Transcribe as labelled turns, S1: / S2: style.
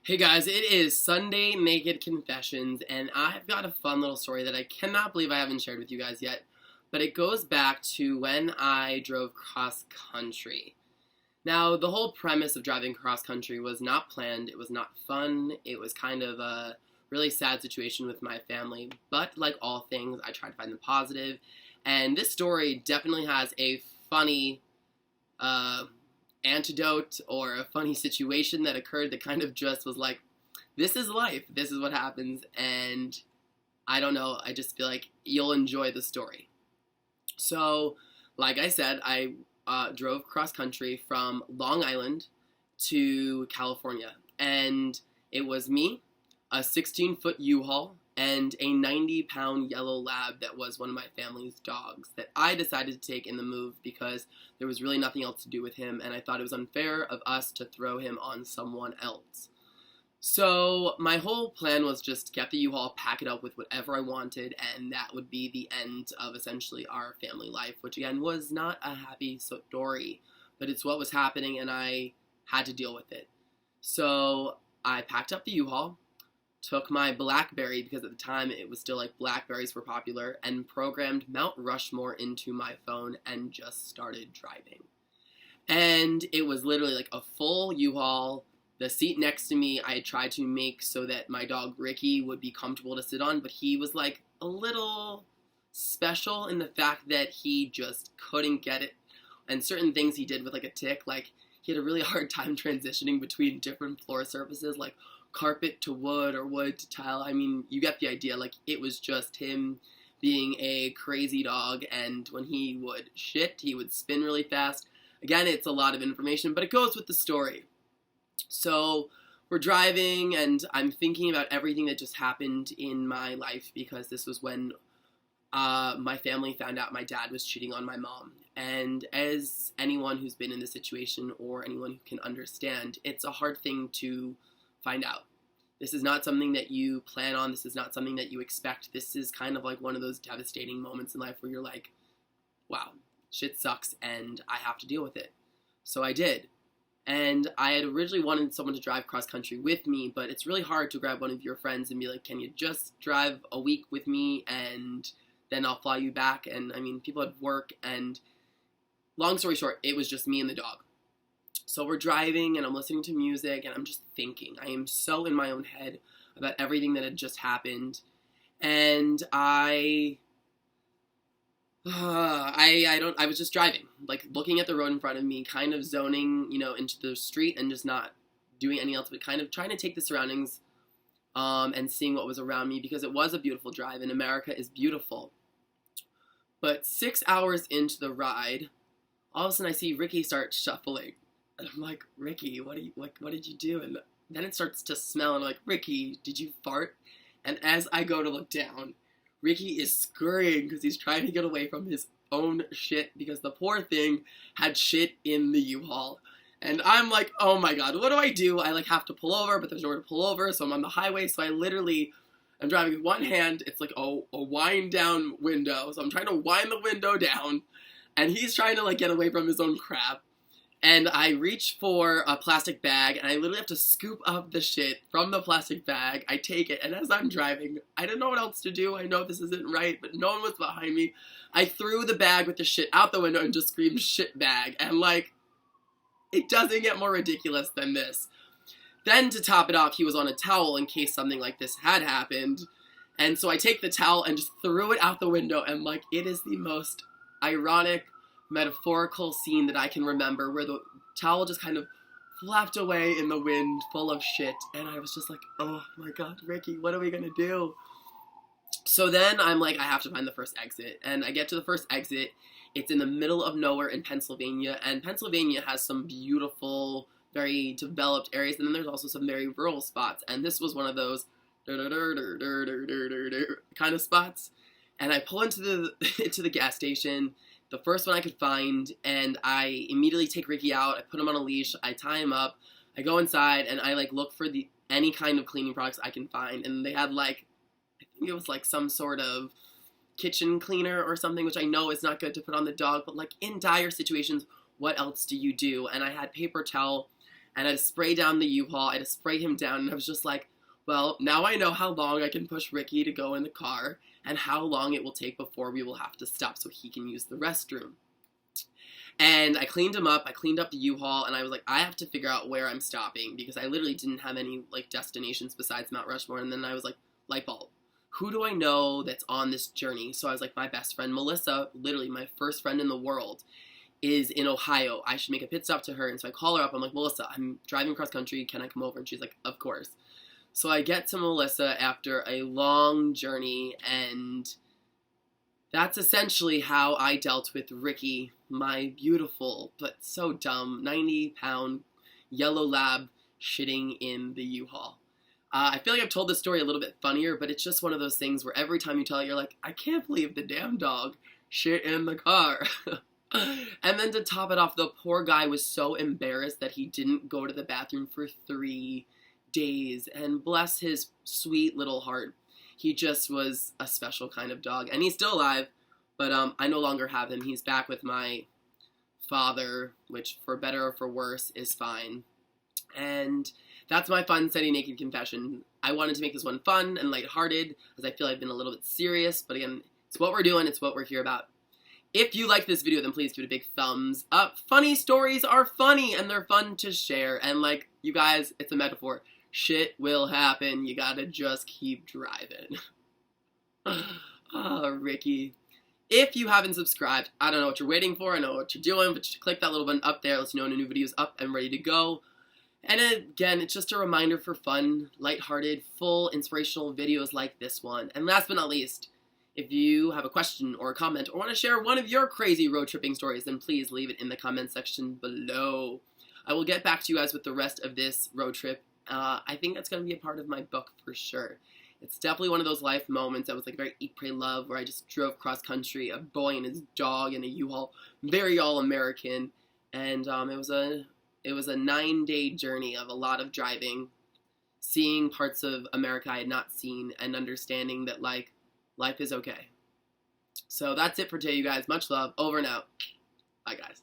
S1: Hey guys, it is Sunday Naked Confessions, and I've got a fun little story that I cannot believe I haven't shared with you guys yet, but it goes back to when I drove cross country. Now, the whole premise of driving cross country was not planned, it was not fun, it was kind of a really sad situation with my family, but like all things, I try to find the positive, and this story definitely has a funny, antidote or a funny situation that occurred that kind of just was like, this is life, this is what happens, and I don't know, I just feel like you'll enjoy the story. So, like I said, I drove cross country from Long Island to California, and it was me, a 16-foot U-Haul, and a 90-pound yellow lab that was one of my family's dogs that I decided to take in the move because there was really nothing else to do with him, and I thought it was unfair of us to throw him on someone else. So my whole plan was just get the U-Haul, pack it up with whatever I wanted, and that would be the end of essentially our family life, which again was not a happy story, but it's what was happening and I had to deal with it. So I packed up the U-Haul, took my BlackBerry, because at the time it was still like BlackBerries were popular, and programmed Mount Rushmore into my phone and just started driving. And it was literally like a full U-Haul. The seat next to me I tried to make so that my dog Ricky would be comfortable to sit on, but he was like a little special in the fact that he just couldn't get it. And certain things he did with like a tick, like he had a really hard time transitioning between different floor surfaces, like carpet to wood or wood to tile. I mean, you get the idea. Like, it was just him being a crazy dog, and when he would shit, he would spin really fast. Again, it's a lot of information, but it goes with the story. So we're driving, and I'm thinking about everything that just happened in my life, because this was when my family found out my dad was cheating on my mom. And as anyone who's been in this situation, or anyone who can understand, it's a hard thing to find out. This is not something that you plan on. This is not something that you expect. This is kind of like one of those devastating moments in life where you're like, wow, shit sucks and I have to deal with it. So I did. And I had originally wanted someone to drive cross country with me, but it's really hard to grab one of your friends and be like, can you just drive a week with me and then I'll fly you back? And I mean, people had work, and long story short, it was just me and the dog. So we're driving, and I'm listening to music, and I'm just thinking. I am so in my own head about everything that had just happened, and I was just driving, like looking at the road in front of me, kind of zoning, into the street and just not doing anything else, but kind of trying to take the surroundings, and seeing what was around me, because it was a beautiful drive, and America is beautiful. But 6 hours into the ride, all of a sudden I see Ricky start shuffling. And I'm like, Ricky, what did you do? And then it starts to smell, and I'm like, Ricky, did you fart? And as I go to look down, Ricky is scurrying because he's trying to get away from his own shit, because the poor thing had shit in the U-Haul. And I'm like, oh my god, what do I do? I have to pull over, but there's nowhere to pull over, so I'm on the highway, so I'm driving with one hand. It's like a wind down window, so I'm trying to wind the window down, and he's trying to get away from his own crap. And I reach for a plastic bag, and I literally have to scoop up the shit from the plastic bag. I take it, and as I'm driving, I don't know what else to do. I know this isn't right, but no one was behind me. I threw the bag with the shit out the window and just screamed, shit bag. And it doesn't get more ridiculous than this. Then to top it off, he was on a towel in case something like this had happened. And so I take the towel and just threw it out the window, and it is the most ironic, metaphorical scene that I can remember, where the towel just kind of flapped away in the wind full of shit, and I was just like, oh my god, Ricky, what are we gonna do? So then I'm like, I have to find the first exit, and I get to the first exit. It's in the middle of nowhere in Pennsylvania, and Pennsylvania has some beautiful, very developed areas, and then there's also some very rural spots, and this was one of those kind of spots. And I pull into the gas station, the first one I could find, and I immediately take Ricky out. I put him on a leash, I tie him up, I go inside, and I look for any kind of cleaning products I can find. And they had I think it was some sort of kitchen cleaner or something, which I know is not good to put on the dog, but in dire situations, what else do you do? And I had paper towel, and I had to spray down the U-Haul. I had to spray him down, and I was just like, well, now I know how long I can push Ricky to go in the car and how long it will take before we will have to stop so he can use the restroom. And I cleaned him up. I cleaned up the U-Haul, and I was like, I have to figure out where I'm stopping because I literally didn't have any, like, destinations besides Mount Rushmore. And then I was like, light bulb. Who do I know that's on this journey? So I was like, my best friend, Melissa, literally my first friend in the world, is in Ohio. I should make a pit stop to her. And so I call her up. I'm like, Melissa, I'm driving cross country. Can I come over? And she's like, of course. So I get to Melissa after a long journey, and that's essentially how I dealt with Ricky, my beautiful but so dumb 90-pound yellow lab shitting in the U-Haul. I feel like I've told this story a little bit funnier, but it's just one of those things where every time you tell it, you're like, I can't believe the damn dog shit in the car. And then to top it off, the poor guy was so embarrassed that he didn't go to the bathroom for 3 days. And bless his sweet little heart, he just was a special kind of dog. And he's still alive, but I no longer have him. He's back with my father, which for better or for worse is fine. And that's my fun, steady, naked confession. I wanted to make this one fun and lighthearted, because I feel I've been a little bit serious, but again, it's what we're doing, it's what we're here about. If you like this video, then please give it a big thumbs up. Funny stories are funny, and they're fun to share, and like, you guys, it's a metaphor. Shit will happen, you gotta just keep driving. Oh, Ricky. If you haven't subscribed, I don't know what you're waiting for, I know what you're doing, but just click that little button up there, let you know when a new video is up and ready to go. And again, it's just a reminder for fun, lighthearted, full, inspirational videos like this one. And last but not least, if you have a question or a comment or want to share one of your crazy road tripping stories, then please leave it in the comment section below. I will get back to you guys with the rest of this road trip. I think that's going to be a part of my book for sure. It's definitely one of those life moments that was like very Eat, Pray, Love, where I just drove cross country, a boy and his dog in a U-Haul, very all-American. And it was a 9-day journey of a lot of driving, seeing parts of America I had not seen, and understanding that, like, life is okay. So that's it for today, you guys. Much love. Over and out. Bye, guys.